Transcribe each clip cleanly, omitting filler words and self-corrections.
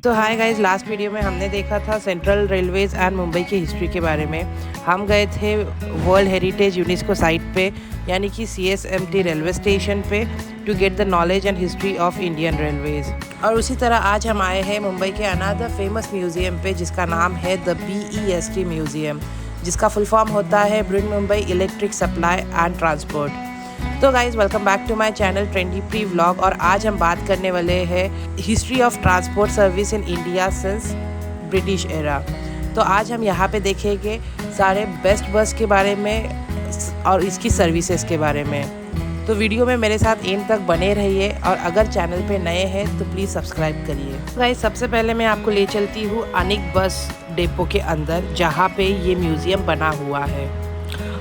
तो hi guys, last video में हमने देखा था सेंट्रल रेलवेज एंड मुंबई की हिस्ट्री के बारे में। हम गए थे वर्ल्ड हेरिटेज यूनेस्को साइट पे, यानी कि CSMT रेलवे स्टेशन पे, to get the knowledge and history of Indian railways. और उसी तरह आज हम आए हैं मुंबई के अनदर फेमस म्यूज़ियम पे, जिसका नाम है द BEST म्यूज़ियम, जिसका फुल फॉर्म होता है Brihanmumbai electric supply and transport. तो guys, welcome back to my channel trendy pre vlog. और आज हम बात करने वाले हैं history of transport service in India since British era. तो आज हम यहाँ पे देखेंगे सारे बेस्ट बस के बारे में और इसकी सर्विसेज के बारे में। तो वीडियो में मेरे साथ एंड तक बने रहिए, और अगर चैनल पे नए हैं तो प्लीज़ सब्सक्राइब करिए। गाइस, सबसे पहले मैं आपको ले चलती हूँ अनिक बस डिपो के अंदर, जहाँ पे ये म्यूज़ियम बना हुआ है।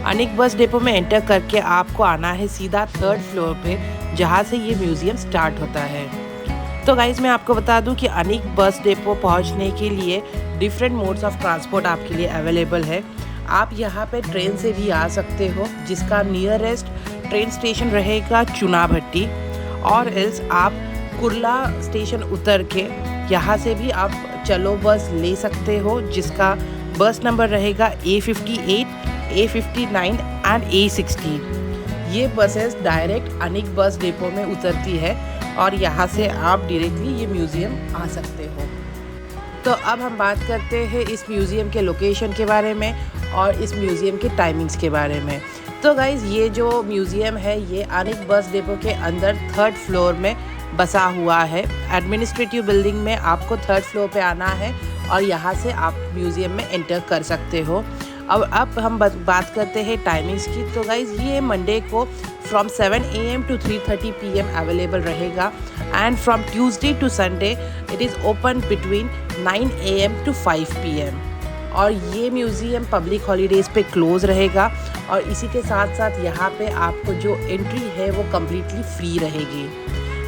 अनिक बस डिपो में एंटर करके आपको आना है सीधा 3rd फ्लोर पे, जहाँ से ये म्यूज़ियम स्टार्ट होता है। तो गाइज़, मैं आपको बता दूं कि अनिक बस डिपो पहुँचने के लिए डिफरेंट मोड्स ऑफ ट्रांसपोर्ट आपके लिए अवेलेबल है। आप यहाँ पे ट्रेन से भी आ सकते हो, जिसका नियरेस्ट ट्रेन स्टेशन रहेगा चुनाभट्टी, और एल्स आप कुर्ला स्टेशन उतर के यहाँ से भी आप चलो बस ले सकते हो, जिसका बस नंबर रहेगा A58, A59 एंड A60। ये buses direct Anik bus depot में उतरती है, और यहाँ से आप डायरेक्टली ये म्यूज़ियम आ सकते हो। तो अब हम बात करते हैं इस म्यूज़ियम के लोकेशन के बारे में और इस म्यूज़ियम के टाइमिंग्स के बारे में। तो गाइज़, ये जो म्यूज़ियम है ये अनिक बस डिपो के अंदर 3rd फ्लोर में बसा हुआ है। एडमिनिस्ट्रेटिव बिल्डिंग में आपको 3rd फ्लोर पे आना है, और यहाँ से आप म्यूज़ियम में एंटर कर सकते हो। अब हम बात करते हैं टाइमिंग्स की। तो गाइज़, ये मंडे को from 7 AM to 3:30 PM available रहेगा, and from Tuesday to Sunday it is open between 9 AM to 5 PM। और ये म्यूज़ियम पब्लिक हॉलीडेज़ पे क्लोज़ रहेगा, और इसी के साथ साथ यहाँ पे आपको जो एंट्री है वो कम्प्लीटली फ्री रहेगी।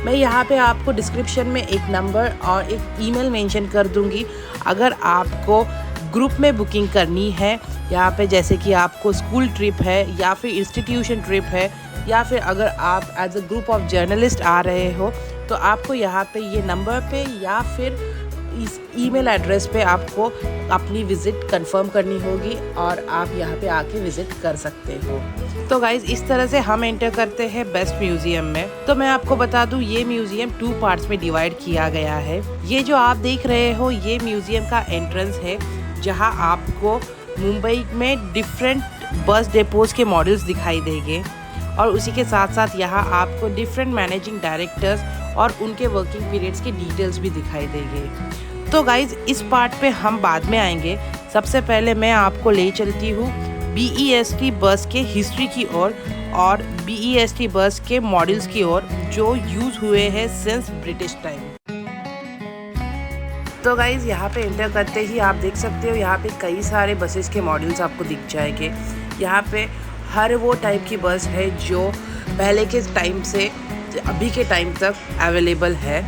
मैं यहाँ पे आपको डिस्क्रिप्शन में एक नंबर और एक ईमेल मेंशन कर दूँगी। अगर आपको ग्रुप में बुकिंग करनी है यहाँ पे, जैसे कि आपको स्कूल ट्रिप है या फिर इंस्टीट्यूशन ट्रिप है, या फिर अगर आप as a group of journalist आ रहे हो, तो आपको यहाँ पे ये नंबर पे या फिर इस ईमेल एड्रेस पे आपको अपनी विज़िट कंफर्म करनी होगी, और आप यहाँ पे आके विज़िट कर सकते हो। तो गाइज़, इस तरह से हम एंटर करते हैं बेस्ट म्यूज़ियम में। तो मैं आपको बता दूँ, ये म्यूज़ियम 2 पार्ट्स में डिवाइड किया गया है। ये जो आप देख रहे हो ये म्यूज़ियम का एंट्रेंस है, जहाँ आपको मुंबई में डिफरेंट बस डिपोज़ के मॉडल्स दिखाई देंगे, और उसी के साथ साथ यहाँ आपको डिफरेंट मैनेजिंग डायरेक्टर्स और उनके वर्किंग पीरियड्स के डिटेल्स भी दिखाई देंगे। तो गाइज़, इस पार्ट पे हम बाद में आएंगे। सबसे पहले मैं आपको ले चलती हूँ BEST बस के हिस्ट्री की ओर, और BEST बस के मॉडल्स की ओर जो यूज़ हुए हैं सिंस ब्रिटिश टाइम। तो गाइज़, यहाँ पे एंटर करते ही आप देख सकते हो यहाँ पे कई सारे बसेस के मॉडल्स आपको दिख जाएंगे। यहाँ पे हर वो टाइप की बस है जो पहले के टाइम से अभी के टाइम तक अवेलेबल है।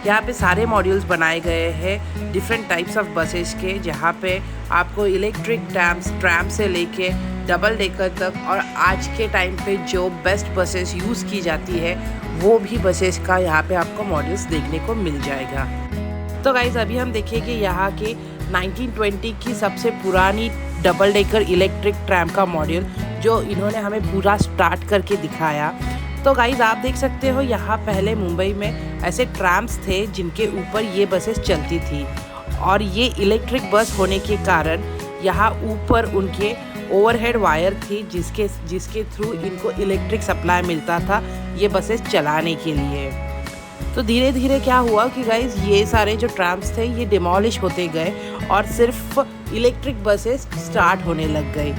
यहाँ पे सारे मॉड्यूल्स बनाए गए हैं डिफरेंट टाइप्स ऑफ बसेस के, जहाँ पे आपको इलेक्ट्रिक ट्रैम से लेके डबल डेकर तक, और आज के टाइम पे जो बेस्ट बसेस यूज़ की जाती है वो भी बसेस का यहाँ पे आपको मॉडल्स देखने को मिल जाएगा। तो गाइज़, अभी हम देखेंगे यहाँ के 1920 की सबसे पुरानी डबल डेकर इलेक्ट्रिक ट्रैम का मॉडल, जो इन्होंने हमें पूरा स्टार्ट करके दिखाया। तो गाइज़, आप देख सकते हो यहाँ पहले मुंबई में ऐसे ट्रैम्स थे जिनके ऊपर ये बसेस चलती थी, और ये इलेक्ट्रिक बस होने के कारण यहाँ ऊपर उनके ओवरहेड वायर थी, जिसके थ्रू इनको इलेक्ट्रिक सप्लाई मिलता था ये बसेस चलाने के लिए। तो धीरे धीरे क्या हुआ कि गाइज़, ये सारे जो ट्रैम्स थे ये डिमोलिश होते गए, और सिर्फ इलेक्ट्रिक बसेस स्टार्ट होने लग गई।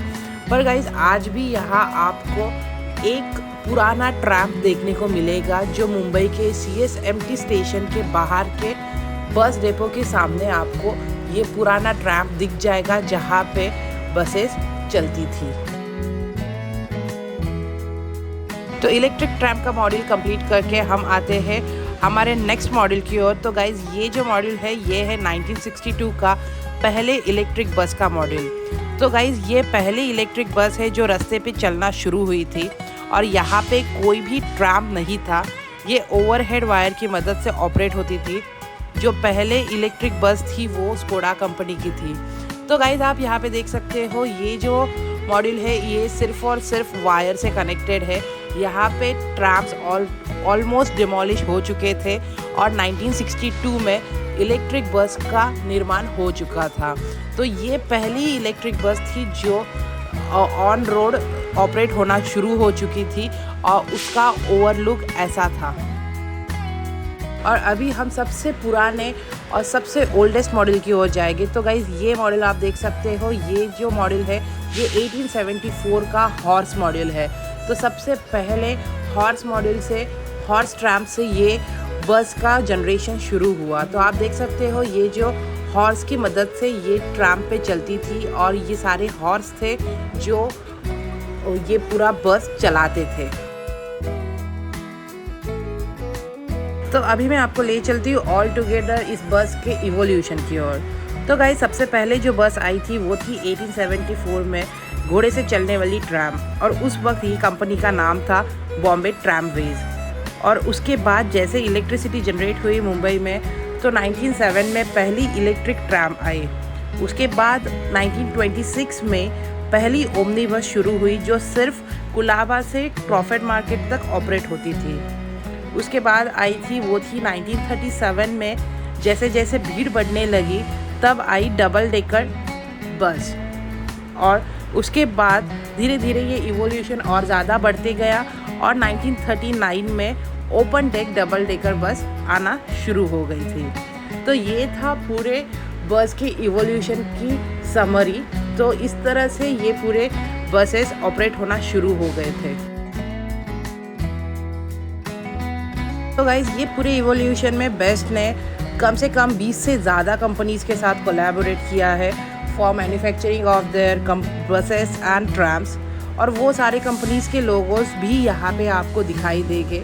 पर गाइज़, आज भी यहाँ आपको एक पुराना ट्रैम देखने को मिलेगा, जो मुंबई के CSMT स्टेशन के बाहर के बस डिपो के सामने आपको ये पुराना ट्रैम दिख जाएगा, जहाँ पे बसेस चलती थी। तो इलेक्ट्रिक ट्रैम का मॉडल कंप्लीट करके हम आते हैं हमारे नेक्स्ट मॉडल की ओर। तो गाइज़, ये जो मॉडल है ये है 1962 का पहले इलेक्ट्रिक बस का मॉडल। तो गाइज़, ये पहले इलेक्ट्रिक बस है जो रास्ते पे चलना शुरू हुई थी, और यहाँ पे कोई भी ट्रैम नहीं था। ये ओवरहेड वायर की मदद से ऑपरेट होती थी। जो पहले इलेक्ट्रिक बस थी वो स्कोडा कंपनी की थी। तो गाइस आप यहाँ पे देख सकते हो ये जो मॉड्यूल है ये सिर्फ और सिर्फ वायर से कनेक्टेड है। यहाँ पे ट्रैम्स ऑलमोस्ट डिमोलिश हो चुके थे और 1962 में इलेक्ट्रिक बस का निर्माण हो चुका था। तो ये पहली इलेक्ट्रिक बस थी जो ऑन रोड ऑपरेट होना शुरू हो चुकी थी और उसका ओवरलुक ऐसा था। और अभी हम सबसे पुराने और सबसे ओल्डेस्ट मॉडल की ओर जाएंगे। तो गाइज ये मॉडल आप देख सकते हो, ये जो मॉडल है ये 1874 का हॉर्स मॉडल है। तो सबसे पहले हॉर्स मॉडल से, हॉर्स ट्रैम से ये बस का जनरेशन शुरू हुआ। तो आप देख सकते हो ये जो हॉर्स की मदद से ये ट्रैम पे चलती थी और ये सारे हॉर्स थे जो ये पूरा बस चलाते थे। तो अभी मैं आपको ले चलती हूँ ऑल टुगेदर इस बस के इवोल्यूशन की ओर। तो गाइस सबसे पहले जो बस आई थी वो थी 1874 में घोड़े से चलने वाली ट्रैम, और उस वक्त ये कंपनी का नाम था बॉम्बे ट्रैमवेज। और उसके बाद जैसे इलेक्ट्रिसिटी जनरेट हुई मुंबई में तो 1907 में पहली इलेक्ट्रिक ट्रैम आई। उसके बाद 1926 में पहली ओमनी बस शुरू हुई जो सिर्फ कुलाबा से प्रॉफिट मार्केट तक ऑपरेट होती थी। उसके बाद आई थी वो थी 1937 में। जैसे जैसे भीड़ बढ़ने लगी तब आई डबल डेकर बस, और उसके बाद धीरे धीरे ये इवोल्यूशन और ज़्यादा बढ़ते गया और 1939 में open deck double decker bus आना शुरू हो गई थी। तो ये था पूरे बस के इवोल्यूशन की समरी। तो इस तरह से ये पूरे बसेस ऑपरेट होना शुरू हो गए थे। तो गाइज ये पूरे इवोल्यूशन में बेस्ट ने कम से कम 20 से ज़्यादा कंपनीज़ के साथ कोलैबोरेट किया है for manufacturing of their buses and ट्रैम्स। और वो सारे कंपनीज़ के लोगोस भी यहाँ पे आपको दिखाई देंगे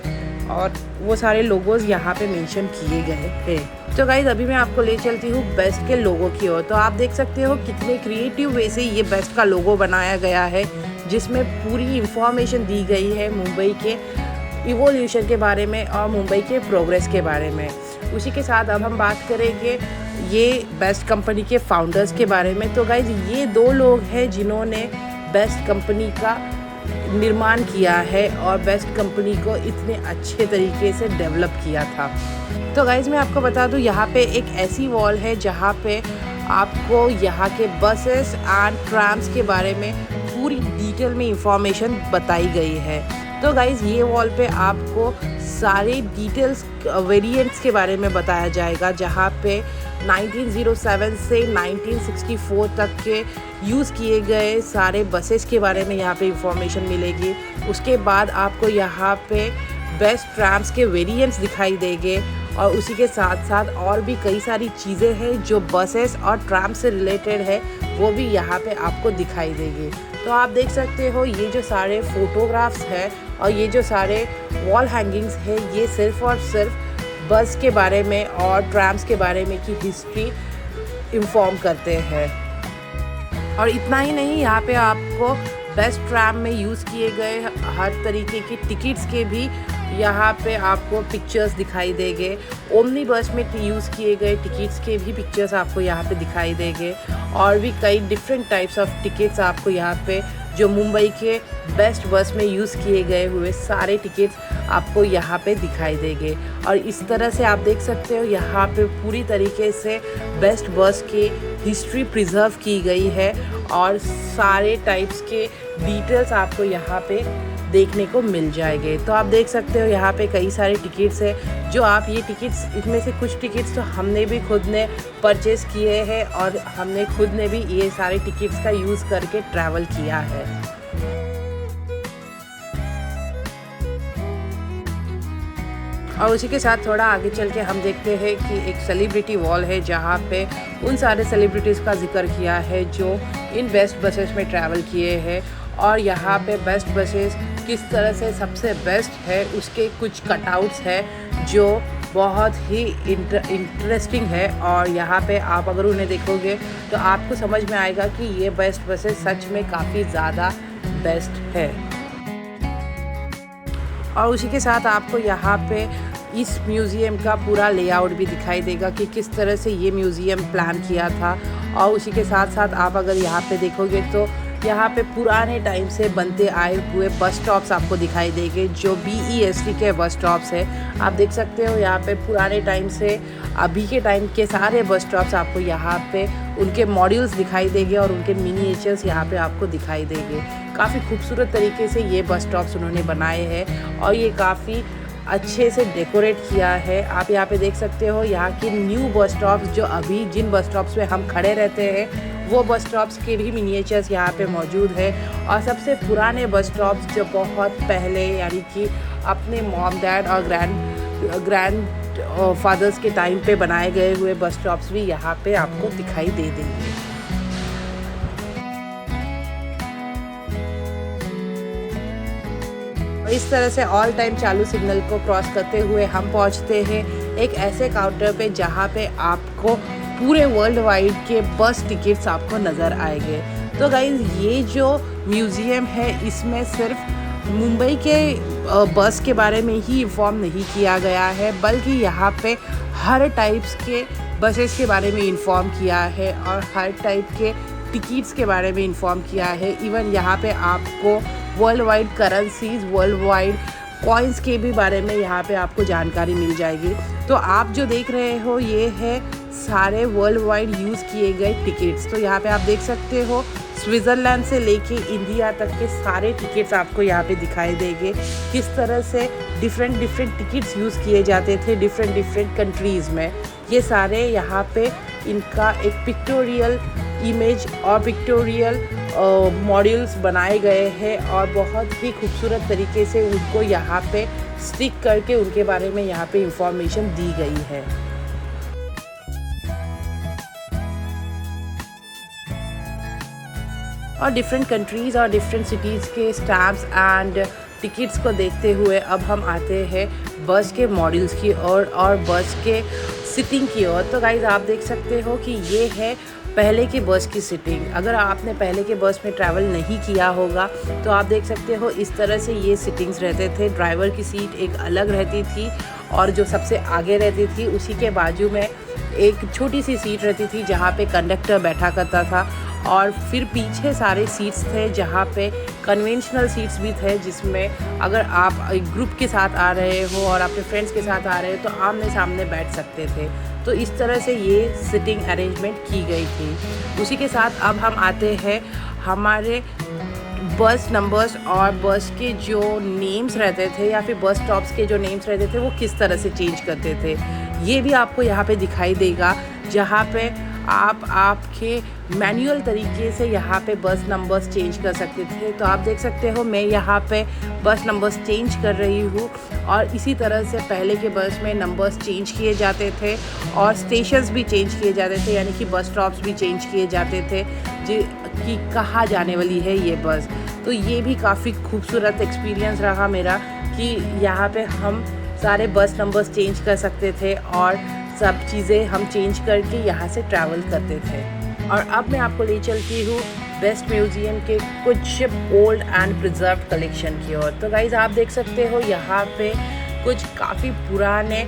और वो सारे लोगोस यहाँ पे मेंशन किए गए हैं। तो गाइज अभी मैं आपको ले चलती हूँ बेस्ट के लोगो की ओर। तो आप देख सकते हो कितने क्रिएटिव वे से ये बेस्ट का लोगो बनाया गया है, जिसमें पूरी इंफॉर्मेशन दी गई है मुंबई के इवोल्यूशन के बारे में और मुंबई के प्रोग्रेस के बारे में। उसी के साथ अब हम बात करेंगे ये बेस्ट कंपनी के फाउंडर्स के बारे में। तो गाइज ये दो लोग हैं जिन्होंने बेस्ट कंपनी का निर्माण किया है और बेस्ट कंपनी को इतने अच्छे तरीके से डेवलप किया था। तो गाइज मैं आपको बता दूं यहाँ पे एक ऐसी वॉल है जहाँ पे आपको यहाँ के बसेस एंड ट्रैम्स के बारे में पूरी डिटेल में इंफॉर्मेशन बताई गई है। तो गाइज़ ये वॉल पे आपको सारे डिटेल्स वेरिएंट्स के बारे में बताया जाएगा, जहाँ पे 1907 से 1964 तक के यूज़ किए गए सारे बसेस के बारे में यहाँ पे इंफॉर्मेशन मिलेगी। उसके बाद आपको यहाँ पे बेस्ट ट्रैम्स के वेरिएंट्स दिखाई देंगे और उसी के साथ साथ और भी कई सारी चीज़ें हैं जो बसेस और ट्रैम से रिलेटेड है वो भी यहाँ पे आपको दिखाई देंगी। तो आप देख सकते हो ये जो सारे फोटोग्राफ्स हैं और ये जो सारे वॉल हैंगिंग्स हैं ये सिर्फ और सिर्फ बस के बारे में और ट्रैम्स के बारे में की हिस्ट्री इन्फॉर्म करते हैं। और इतना ही नहीं, यहाँ पे आपको बेस्ट ट्रैम में यूज़ किए गए हर तरीके के टिकट्स के भी यहाँ पे आपको पिक्चर्स दिखाई देंगे। ओमनी बस में यूज़ किए गए टिकट्स के भी पिक्चर्स आपको यहाँ पे दिखाई देंगे और भी कई डिफरेंट टाइप्स ऑफ टिकट्स आपको यहाँ पे जो मुंबई के बेस्ट बस में यूज़ किए गए हुए सारे टिकट्स आपको यहाँ पे दिखाई देंगे। और इस तरह से आप देख सकते हो यहाँ पे पूरी तरीके से बेस्ट बस की हिस्ट्री प्रिजर्व की गई है और सारे टाइप्स के डिटेल्स आपको यहाँ पे देखने को मिल जाएंगे। तो आप देख सकते हो यहाँ पे कई सारे टिकट्स हैं जो आप ये टिकट्स, इसमें से कुछ टिकट्स तो हमने भी खुद ने परचेज़ किए हैं और हमने खुद ने भी ये सारे टिकट्स का यूज़ करके ट्रैवल किया है। और उसी के साथ थोड़ा आगे चल के हम देखते हैं कि एक सेलिब्रिटी वॉल है जहाँ पे उन सारे सेलिब्रिटीज़ का जिक्र किया है जो इन बेस्ट बसेस में ट्रैवल किए हैं और यहाँ पे बेस्ट बसेस किस तरह से सबसे बेस्ट है उसके कुछ कटआउट्स है जो बहुत ही इंटरेस्टिंग है। और यहाँ पे आप अगर उन्हें देखोगे तो आपको समझ में आएगा कि ये बेस्ट बसेस सच में काफ़ी ज़्यादा बेस्ट है। और उसी के साथ आपको यहाँ पे इस म्यूज़ियम का पूरा लेआउट भी दिखाई देगा कि किस तरह से ये म्यूज़ियम प्लान किया था। और उसी के साथ साथ आप अगर यहाँ पे देखोगे तो यहाँ पे पुराने टाइम से बनते आए हुए बस स्टॉप्स आपको दिखाई देंगे, जो BEST के बस स्टॉप्स है। आप देख सकते हो यहाँ पे पुराने टाइम से अभी के टाइम के सारे बस स्टॉप्स आपको यहाँ पे उनके मॉड्यूल्स दिखाई देंगे और उनके मिनिएचर्स यहाँ पे आपको दिखाई देंगे। काफ़ी खूबसूरत तरीके से ये बस स्टॉप्स उन्होंने बनाए हैं और ये काफ़ी अच्छे से डेकोरेट किया है। आप यहाँ पे देख सकते हो यहाँ की न्यू बस स्टॉप्स, जो अभी जिन बस स्टॉप्स पे हम खड़े रहते हैं वो बस स्टॉप्स के भी मिनिएचर्स यहाँ पे मौजूद है। और सबसे पुराने बस स्टॉप्स जो बहुत पहले यानी कि अपने मॉम डैड और ग्रैंड फादर्स के टाइम पे बनाए गए हुए बस स्टॉप्स भी यहाँ पे आपको दिखाई दे देंगे। इस तरह से ऑल टाइम चालू सिग्नल को क्रॉस करते हुए हम पहुंचते हैं एक ऐसे काउंटर पे जहां पे आपको पूरे वर्ल्ड वाइड के बस टिकट्स आपको नज़र आएंगे। तो गाइस ये जो म्यूज़ियम है इसमें सिर्फ मुंबई के बस के बारे में ही इन्फॉर्म नहीं किया गया है, बल्कि यहाँ पे हर टाइप्स के बसेस के बारे में इन्फॉर्म किया है और हर टाइप के टिकट्स के बारे में इन्फॉर्म किया है। इवन यहाँ पे आपको world wide currencies, world wide coins के भी बारे में यहाँ पे आपको जानकारी मिल जाएगी। तो आप जो देख रहे हो ये है सारे वर्ल्ड वाइड यूज़ किए गए टिकट्स। तो यहाँ पे आप देख सकते हो स्विट्ज़रलैंड से लेके इंडिया तक के सारे टिकट्स आपको यहाँ पे दिखाई देंगे, किस तरह से डिफरेंट टिकट्स यूज़ किए जाते थे डिफरेंट कंट्रीज़ में। ये सारे यहाँ पे इनका एक पिक्टोरियल इमेज और पिक्टोरियल मॉड्यूल्स बनाए गए हैं और बहुत ही खूबसूरत तरीके से उनको यहाँ पे स्टिक करके उनके बारे में यहाँ पे इंफॉर्मेशन दी गई है। और डिफरेंट कंट्रीज़ और डिफरेंट सिटीज़ के स्टैम्प्स एंड टिकट्स को देखते हुए अब हम आते हैं बस के मॉड्यूल्स की ओर और बस के सिटिंग की ओर। तो गाइस आप देख सकते हो कि ये है पहले के बस की सिटिंग। अगर आपने पहले के बस में ट्रैवल नहीं किया होगा तो आप देख सकते हो इस तरह से ये सिटिंग्स रहते थे। ड्राइवर की सीट एक अलग रहती थी और जो सबसे आगे रहती थी उसी के बाजू में एक छोटी सी सीट रहती थी जहाँ पे कंडक्टर बैठा करता था और फिर पीछे सारे सीट्स थे जहाँ पे कन्वेंशनल सीट्स भी थे, जिसमें अगर आप एक ग्रुप के साथ आ रहे हो और अपने फ्रेंड्स के साथ आ रहे हो तो आमने सामने बैठ सकते थे। तो इस तरह से ये सिटिंग अरेंजमेंट की गई थी। उसी के साथ अब हम आते हैं हमारे बस नंबर्स और बस के जो नेम्स रहते थे या फिर बस स्टॉप्स के जो नेम्स रहते थे वो किस तरह से चेंज करते थे। ये भी आपको यहाँ पे दिखाई देगा, जहाँ पे आप आपके मैनुअल तरीके से यहाँ पे बस नंबर्स चेंज कर सकते थे। तो आप देख सकते हो मैं यहाँ पे बस नंबर्स चेंज कर रही हूँ और इसी तरह से पहले के बस में नंबर्स चेंज किए जाते थे और स्टेशंस भी चेंज किए जाते थे, यानी कि बस स्टॉप्स भी चेंज किए जाते थे कि कहाँ जाने वाली है ये बस। तो ये भी काफ़ी खूबसूरत एक्सपीरियंस रहा मेरा कि यहाँ पे हम सारे बस नंबर्स चेंज कर सकते थे और सब चीज़ें हम चेंज करके यहाँ से ट्रैवल करते थे। और अब मैं आपको ले चलती हूँ बेस्ट म्यूज़ियम के कुछ ओल्ड एंड प्रिजर्व कलेक्शन की ओर। तो गाइज़ आप देख सकते हो यहाँ पे कुछ काफ़ी पुराने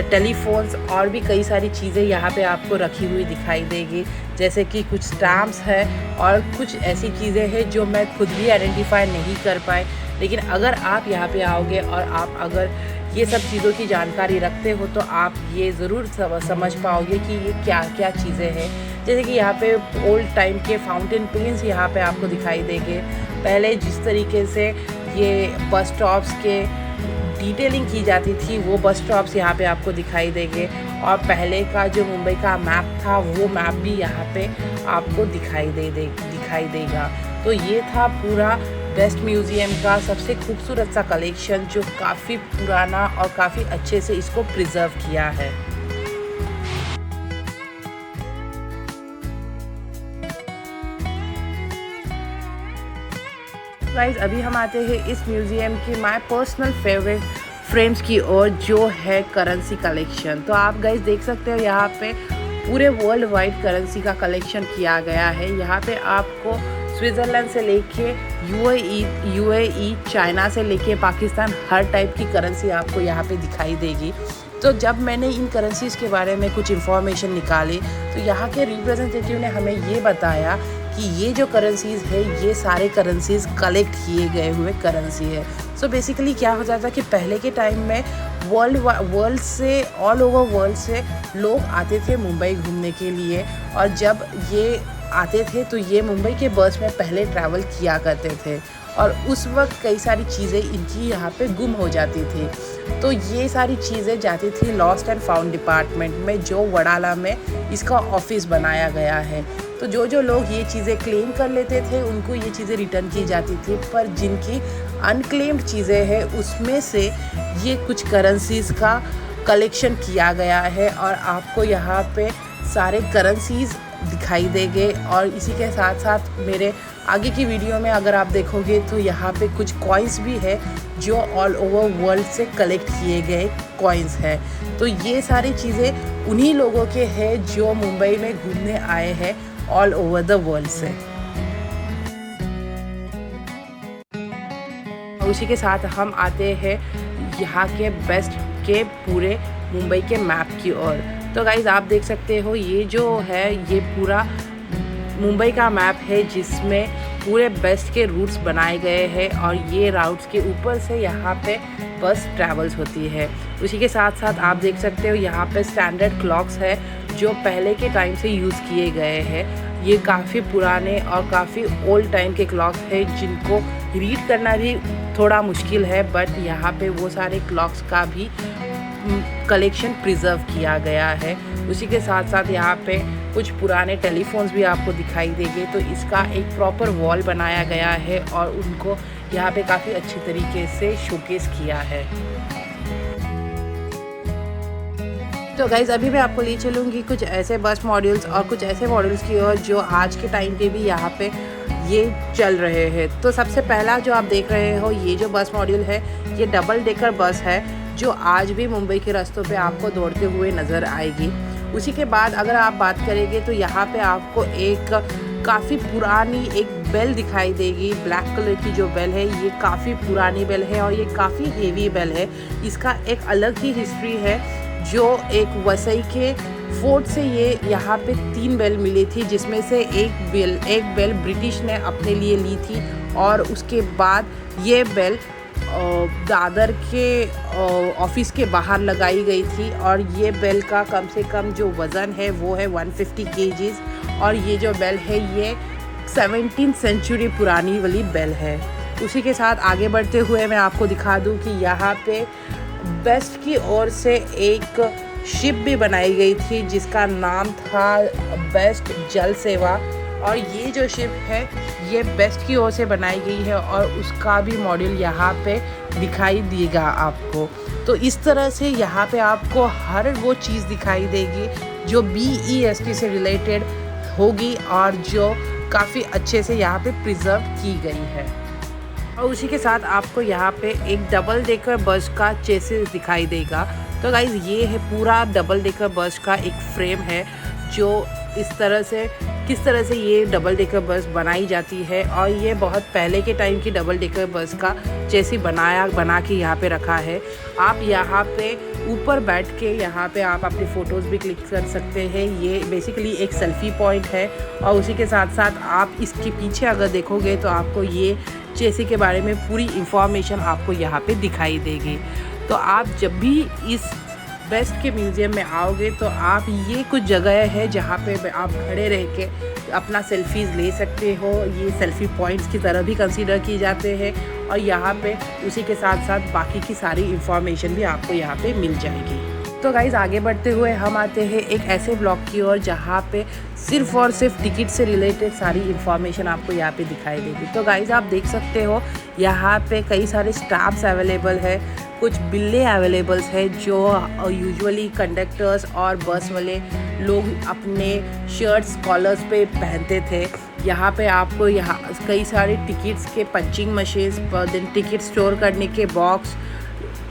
टेलीफोन्स और भी कई सारी चीज़ें यहाँ पे आपको रखी हुई दिखाई देगी, जैसे कि कुछ स्टैम्प्स है और कुछ ऐसी चीज़ें हैं जो मैं खुद भी आइडेंटिफाई नहीं कर पाए। लेकिन अगर आप यहाँ पे आओगे और आप अगर ये सब चीज़ों की जानकारी रखते हो तो आप ये ज़रूर समझ पाओगे कि ये क्या क्या चीज़ें हैं। जैसे कि यहाँ पे ओल्ड टाइम के फाउंटेन पेन्स यहाँ पे आपको दिखाई देंगे। पहले जिस तरीके से ये बस स्टॉप्स के डिटेलिंग की जाती थी वो बस स्टॉप्स यहाँ पे आपको दिखाई देंगे और पहले का जो मुंबई का मैप था वो मैप भी यहाँ पे आपको दिखाई देगा। तो ये था पूरा बेस्ट म्यूज़ियम का सबसे खूबसूरत सा कलेक्शन जो काफ़ी पुराना और काफ़ी अच्छे से इसको प्रिजर्व किया है। गाइस अभी हम आते हैं इस म्यूज़ियम की माय पर्सनल फेवरेट फ्रेम्स की ओर, जो है करेंसी कलेक्शन। तो आप गाइस देख सकते हो यहाँ पे पूरे वर्ल्ड वाइड करेंसी का कलेक्शन किया गया है। यहाँ पे आपको स्विट्ज़रलैंड से लेके यूएई, चाइना से लेके पाकिस्तान, हर टाइप की करेंसी आपको यहाँ पे दिखाई देगी। तो जब मैंने इन करेंसीज़ के बारे में कुछ इन्फॉर्मेशन निकाली तो यहाँ के रिप्रेजेंटेटिव ने हमें ये बताया कि ये जो करेंसीज़ है ये सारे करेंसीज़ कलेक्ट किए गए हुए करेंसी है। सो बेसिकली क्या हो जाता कि पहले के टाइम में वर्ल्ड से, ऑल ओवर वर्ल्ड से लोग आते थे मुंबई घूमने के लिए, और जब ये आते थे तो ये मुंबई के बस में पहले ट्रैवल किया करते थे, और उस वक्त कई सारी चीज़ें इनकी यहाँ पे गुम हो जाती थी। तो ये सारी चीज़ें जाती थी लॉस्ट एंड फाउंड डिपार्टमेंट में, जो वडाला में इसका ऑफिस बनाया गया है। तो जो लोग ये चीज़ें क्लेम कर लेते थे उनको ये चीज़ें रिटर्न की जाती थी, पर जिनकी अनक्लेम्ड चीज़ें हैं उसमें से ये कुछ करेंसीज़ का कलेक्शन किया गया है, और आपको यहाँ पे सारे करेंसीज़ दिखाई देंगे। और इसी के साथ साथ मेरे आगे की वीडियो में अगर आप देखोगे तो यहाँ पे कुछ कॉइन्स भी है जो ऑल ओवर वर्ल्ड से कलेक्ट किए गए कॉइन्स हैं। तो ये सारी चीज़ें उन्हीं लोगों के हैं जो मुंबई में घूमने आए हैं ऑल ओवर द वर्ल्ड से। उसी के साथ हम आते हैं यहाँ के बेस्ट के पूरे मुंबई के मैप की ओर। तो गाइज़ आप देख सकते हो ये जो है ये पूरा मुंबई का मैप है जिसमें पूरे बेस्ट के रूट्स बनाए गए हैं, और ये राउट्स के ऊपर से यहाँ पे बस ट्रैवल्स होती है। उसी के साथ साथ आप देख सकते हो यहाँ पे स्टैंडर्ड क्लॉक्स है जो पहले के टाइम से यूज़ किए गए हैं। ये काफ़ी पुराने और काफ़ी ओल्ड टाइम के क्लॉक्स हैं जिनको रीड करना भी थोड़ा मुश्किल है, बट यहाँ पे वो सारे क्लॉक्स का भी कलेक्शन प्रिजर्व किया गया है। उसी के साथ साथ यहाँ पे कुछ पुराने टेलीफोन्स भी आपको दिखाई देंगे। तो इसका एक प्रॉपर वॉल बनाया गया है और उनको यहाँ पे काफ़ी अच्छी तरीके से शोकेस किया है। तो गाइज़ अभी मैं आपको ले चलूँगी कुछ ऐसे बस मॉड्यूल्स और कुछ ऐसे मॉड्यूल्स की ओर जो आज के टाइम पे भी यहाँ पे ये चल रहे हैं। तो सबसे पहला जो आप देख रहे हो ये जो बस मॉड्यूल है ये डबल डेकर बस है जो आज भी मुंबई के रास्तों पे आपको दौड़ते हुए नज़र आएगी। उसी के बाद अगर आप बात करेंगे तो यहाँ पे आपको एक काफ़ी पुरानी एक बेल दिखाई देगी। ब्लैक कलर की जो बेल है ये काफ़ी पुरानी बेल है और ये काफ़ी हेवी बेल है। इसका एक अलग ही हिस्ट्री है जो एक वसई के फोर्ट से ये यहाँ पे 3 बेल मिली थी, जिसमें से एक बेल ब्रिटिश ने अपने लिए ली थी, और उसके बाद ये बेल दादर के ऑफिस के बाहर लगाई गई थी। और ये बेल का कम से कम जो वज़न है वो है 150 kgs, और ये जो बेल है ये 17th सेंचुरी पुरानी वाली बेल है। उसी के साथ आगे बढ़ते हुए मैं आपको दिखा दूं कि यहाँ पे बेस्ट की ओर से एक शिप भी बनाई गई थी जिसका नाम था बेस्ट जल सेवा, और ये जो शिप है ये बेस्ट की ओर से बनाई गई है और उसका भी मॉडल यहाँ पे दिखाई देगा आपको। तो इस तरह से यहाँ पे आपको हर वो चीज़ दिखाई देगी जो BEST से रिलेटेड होगी और जो काफ़ी अच्छे से यहाँ पे प्रिजर्व की गई है। और उसी के साथ आपको यहाँ पे एक डबल डेकर बस का चेसिस दिखाई देगा। तो गाइज़ ये है पूरा डबल डेकर बस का एक फ्रेम है जो किस तरह से ये डबल डेकर बस बनाई जाती है, और ये बहुत पहले के टाइम की डबल डेकर बस का चेसी बना के यहाँ पे रखा है। आप यहाँ पे ऊपर बैठ के यहाँ पे आप अपनी फ़ोटोज़ भी क्लिक कर सकते हैं। ये बेसिकली एक सेल्फ़ी पॉइंट है, और उसी के साथ साथ आप इसके पीछे अगर देखोगे तो आपको ये चेसी के बारे में पूरी इंफॉर्मेशन आपको यहाँ पे दिखाई देगी। तो आप जब भी इस बेस्ट के म्यूज़ियम में आओगे तो आप ये कुछ जगह है जहाँ पे आप खड़े रह के अपना सेल्फीज़ ले सकते हो। ये सेल्फ़ी पॉइंट्स की तरह भी कंसीडर किए जाते हैं, और यहाँ पे उसी के साथ साथ बाकी की सारी इंफॉर्मेशन भी आपको यहाँ पे मिल जाएगी। तो गाइज़ आगे बढ़ते हुए हम आते हैं एक ऐसे ब्लॉग की ओर जहाँ पे सिर्फ़ और सिर्फ टिकट से रिलेटेड सारी इन्फॉर्मेशन आपको यहाँ पे दिखाई देगी। तो गाइज़ आप देख सकते हो यहाँ पे कई सारे स्टाफ्स अवेलेबल है, कुछ बिल्ले अवेलेबल्स है जो यूजुअली कंडक्टर्स और बस वाले लोग अपने शर्ट्स कॉलर्स पे पहनते थे। यहाँ पे आपको यहाँ कई सारे टिकट्स के पंचिंग मशीन्स, टिकट स्टोर करने के बॉक्स,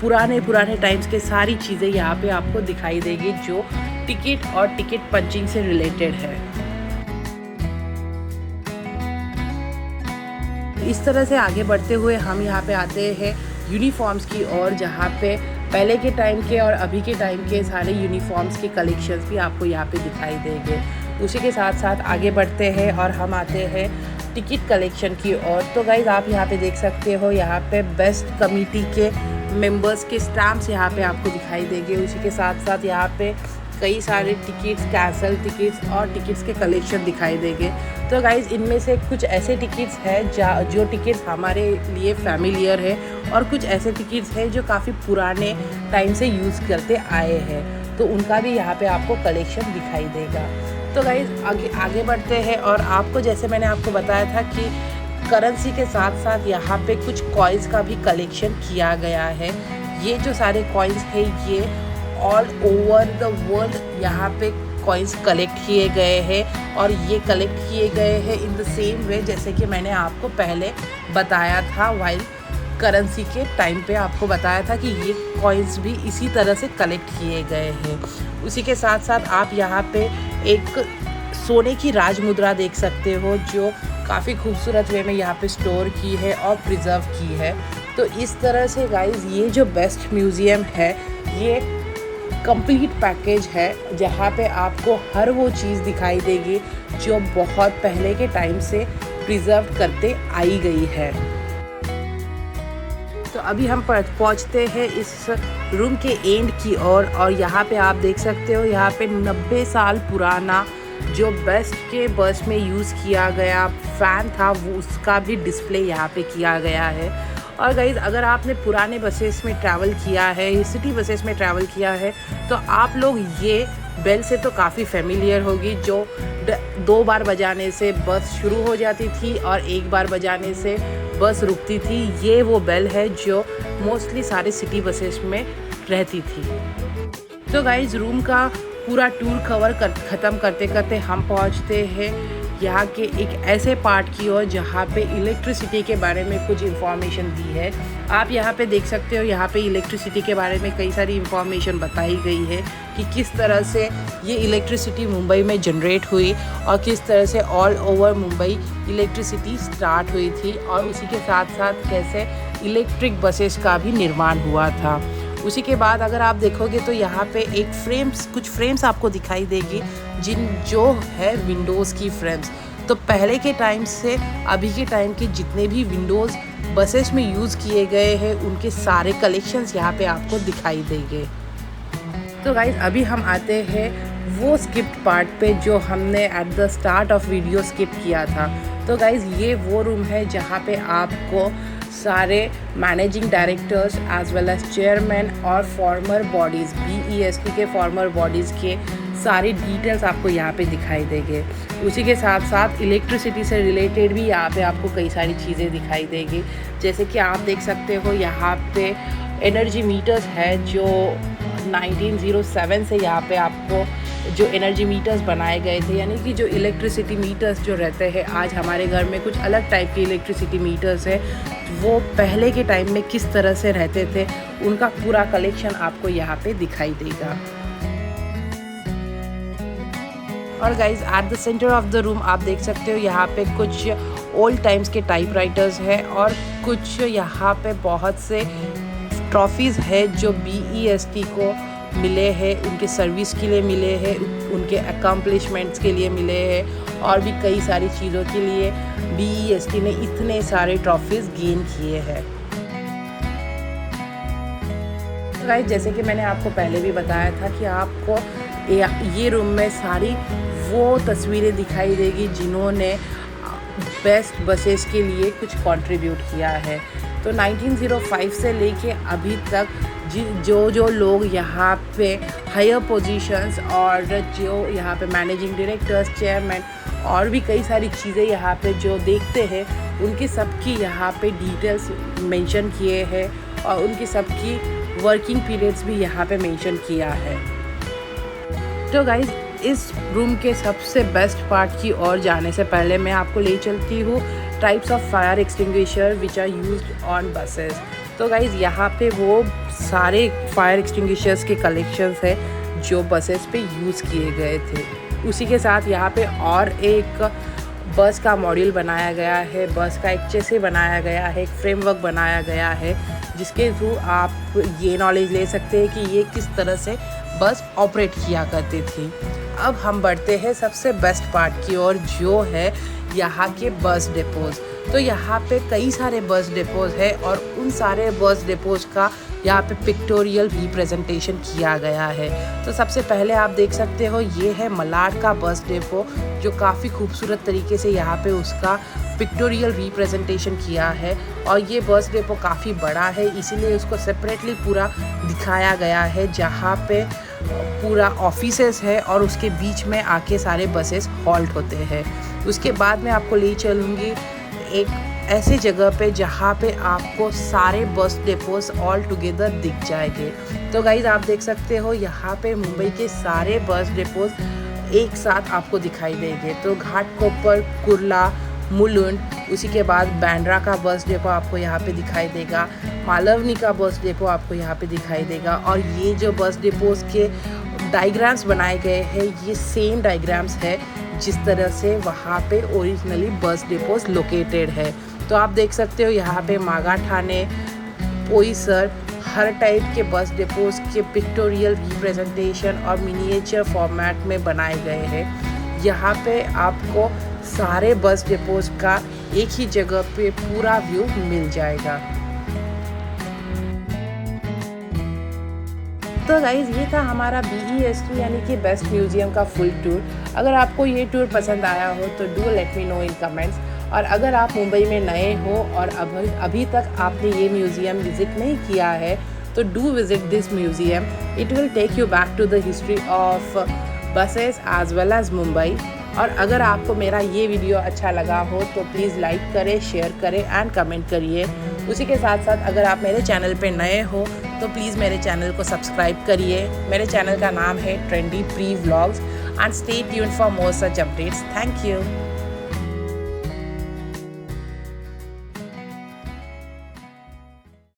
पुराने टाइम्स के सारी चीज़ें यहाँ पे आपको दिखाई देगी जो टिकट और टिकट पंचिंग से रिलेटेड है। इस तरह से आगे बढ़ते हुए हम यहाँ पे आते हैं यूनिफॉर्म्स की और, जहाँ पे पहले के टाइम के और अभी के टाइम के सारे यूनिफॉर्म्स के कलेक्शंस भी आपको यहाँ पे दिखाई देंगे। उसी के साथ साथ आगे बढ़ते हैं और हम आते हैं टिकट कलेक्शन की ओर। तो गाइज़ आप यहाँ पे देख सकते हो, यहाँ पे बेस्ट कमेटी के मेंबर्स के स्टैम्प्स यहाँ पे आपको दिखाई देंगे। उसी के साथ साथ यहाँ पे कई सारे टिकट्स, कैंसल टिकट्स और टिकट्स के कलेक्शन दिखाई देंगे। तो गाइज़ इनमें से कुछ ऐसे टिकट्स हैं जो टिकट्स हमारे लिए फैमिलियर है और कुछ ऐसे टिकट्स हैं जो काफ़ी पुराने टाइम से यूज़ करते आए हैं, तो उनका भी यहाँ पे आपको कलेक्शन दिखाई देगा। तो गाइज़ आगे बढ़ते हैं और आपको, जैसे मैंने आपको बताया था कि करेंसी के साथ साथ यहाँ पे कुछ कॉइन्स का भी कलेक्शन किया गया है। ये जो सारे कॉइन्स हैं ये ऑल ओवर द वर्ल्ड यहाँ पे कॉइन्स कलेक्ट किए गए हैं और ये कलेक्ट किए गए हैं इन द सेम वे जैसे कि मैंने आपको पहले बताया था। वाइल करेंसी के टाइम पे आपको बताया था कि ये कॉइन्स भी इसी तरह से कलेक्ट किए गए हैं। उसी के साथ साथ आप यहाँ पे एक सोने की राज मुद्रा देख सकते हो जो काफ़ी खूबसूरत वे में यहाँ पे स्टोर की है और प्रिजर्व की है। तो इस तरह से गाइज़ ये जो बेस्ट म्यूज़ियम है ये कंप्लीट पैकेज है, जहाँ पे आपको हर वो चीज़ दिखाई देगी जो बहुत पहले के टाइम से प्रिजर्व करते आई गई है। तो अभी हम पहुँचते हैं इस रूम के एंड की ओर और यहाँ पे आप देख सकते हो, यहाँ पे 90 साल पुराना जो बेस्ट के बस में यूज़ किया गया फ़ैन था वो उसका भी डिस्प्ले यहाँ पे किया गया है। और गाइज़ अगर आपने पुराने बसेस में ट्रैवल किया है, सिटी बसेस में ट्रैवल किया है, तो आप लोग ये बेल से तो काफ़ी फेमिलियर होगी, जो 2 बार बजाने से बस शुरू हो जाती थी और 1 बार बजाने से बस रुकती थी। ये वो बेल है जो मोस्टली सारे सिटी बसेस में रहती थी। तो गाइज़ रूम का पूरा टूर ख़त्म करते करते हम पहुंचते हैं यहाँ के एक ऐसे पार्ट की ओर जहाँ पे इलेक्ट्रिसिटी के बारे में कुछ इन्फॉर्मेशन दी है। आप यहाँ पे देख सकते हो, यहाँ पे इलेक्ट्रिसिटी के बारे में कई सारी इन्फॉर्मेशन बताई गई है कि किस तरह से ये इलेक्ट्रिसिटी मुंबई में जनरेट हुई और किस तरह से all over Mumbai electricity start हुई थी और उसी के साथ साथ कैसे इलेक्ट्रिक बसेस का भी निर्माण हुआ था। उसी के बाद अगर आप देखोगे तो यहाँ पे कुछ फ्रेम्स आपको दिखाई देगी जो है विंडोज़ की फ्रेम्स। तो पहले के टाइम से अभी के टाइम के जितने भी विंडोज़ बसेस में यूज़ किए गए हैं उनके सारे कलेक्शंस यहाँ पे आपको दिखाई देंगे। तो गाइज़ अभी हम आते हैं वो स्किप्ड पार्ट पे जो हमने at the start of video skip किया था। तो गाइज़ ये वो रूम है जहाँ पे आपको सारे managing directors as well as chairman और फॉर्मर बॉडीज़ BEST के फॉर्मर बॉडीज़ के सारी डिटेल्स आपको यहाँ पे दिखाई देंगे। उसी के साथ साथ इलेक्ट्रिसिटी से रिलेटेड भी यहाँ पे आपको कई सारी चीज़ें दिखाई देंगी, जैसे कि आप देख सकते हो यहाँ पे एनर्जी मीटर्स है जो 1907 से यहाँ पे आपको जो एनर्जी मीटर्स बनाए गए थे, यानी कि जो इलेक्ट्रिसिटी मीटर्स जो रहते हैं आज हमारे घर में कुछ अलग टाइप के इलेक्ट्रिसिटी मीटर्स है, वो पहले के टाइम में किस तरह से रहते थे उनका पूरा कलेक्शन आपको यहाँ पे दिखाई देगा। और guys at the centre of the room आप देख सकते हो यहाँ पे कुछ ओल्ड टाइम्स के टाइपराइटर्स है और कुछ यहाँ पे बहुत से ट्रॉफीज़ है जो BEST को मिले हैं, उनके सर्विस के लिए मिले हैं, उनके अकम्पलिशमेंट्स के लिए मिले हैं और भी कई सारी चीज़ों के लिए BEST ने इतने सारे ट्रॉफीज़ गेन किए हैं। गाइस जैसे कि मैंने आपको पहले भी बताया था कि आपको ये रूम में सारी वो तस्वीरें दिखाई देगी जिन्होंने बेस्ट बसेस के लिए कुछ कंट्रीब्यूट किया है। तो 1905 से लेके अभी तक जो लोग यहाँ पे हायर पोजीशंस और जो यहाँ पे मैनेजिंग डायरेक्टर्स, चेयरमैन और भी कई सारी चीज़ें यहाँ पे जो देखते हैं उनकी सबकी यहाँ पे डिटेल्स मेंशन किए हैं और उनकी सबकी वर्किंग पीरियड्स भी यहाँ पे मेंशन किया है। तो गाइज़ इस रूम के सबसे बेस्ट पार्ट की ओर जाने से पहले मैं आपको ले चलती हूँ types of fire extinguisher which are used on buses. तो गाइज़ यहाँ पे वो सारे फायर एक्सटिंग्विशर्स के कलेक्शंस है जो बसेस पे यूज़ किए गए थे। उसी के साथ यहाँ पे और एक बस का मॉड्यूल बनाया गया है, बस का एक चेसी बनाया गया है, एक फ्रेमवर्क बनाया गया है, जिसके थ्रू आप ये नॉलेज ले सकते हैं कि ये किस तरह से बस ऑपरेट किया करती थी। अब हम बढ़ते हैं सबसे बेस्ट पार्ट की ओर, जो है यहाँ के बस डिपोज़। तो यहाँ पे कई सारे बस डिपोज़ है और उन सारे बस डिपोज़ का यहाँ पे पिक्टोरियल रिप्रेजेंटेशन किया गया है। तो सबसे पहले आप देख सकते हो ये है मलाड का बस डिपो, जो काफ़ी खूबसूरत तरीके से यहाँ पे उसका पिक्टोरियल रिप्रेजेंटेशन किया है। और ये बस डिपो काफ़ी बड़ा है, इसीलिए उसको सेपरेटली पूरा दिखाया गया है, जहाँ पे पूरा ऑफिसेस है और उसके बीच में आके सारे बसेस हॉल्ट होते हैं। उसके बाद मैं आपको ले चलूँगी एक ऐसी जगह पे जहाँ पे आपको सारे बस डिपोज ऑल टुगेदर दिख जाएंगे। तो गाइज आप देख सकते हो यहाँ पे मुंबई के सारे बस डिपोज एक साथ आपको दिखाई देंगे। तो घाटकोपर, कुर्ला, मुलुंड, उसी के बाद बांद्रा का बस डिपो आपको यहाँ पे दिखाई देगा, मालवनी का बस डिपो आपको यहाँ पे दिखाई देगा। और ये जो बस डिपोज के डायग्राम्स बनाए गए हैं, ये सेम डायग्राम्स है जिस तरह से वहाँ पे ओरिजिनली बस डिपोज लोकेटेड है। तो आप देख सकते हो यहाँ पे मागा ठाणे, पोईसर, हर टाइप के बस डिपोज के पिक्टोरियल रिप्रेजेंटेशन और मिनिएचर फॉर्मेट में बनाए गए हैं। यहाँ पे आपको सारे बस डिपोज का एक ही जगह पे पूरा व्यू मिल जाएगा। तो गाइज़ ये था हमारा BEST यानी कि बेस्ट म्यूज़ियम का फुल टूर। अगर आपको ये टूर पसंद आया हो तो do let me know in comments. और अगर आप मुंबई में नए हो और अभी तक आपने ये म्यूज़ियम विज़िट नहीं किया है तो do visit this museum. It will take you back to the history of buses as well as Mumbai. और अगर आपको मेरा ये वीडियो अच्छा लगा हो तो प्लीज़ लाइक करें, शेयर करें एंड कमेंट करिए। उसी के साथ साथ अगर आप मेरे चैनल पे नए हो तो प्लीज़ मेरे चैनल को सब्सक्राइब करिए। मेरे चैनल का नाम है trendy pre vlogs and stay tuned for more such updates. Thank you.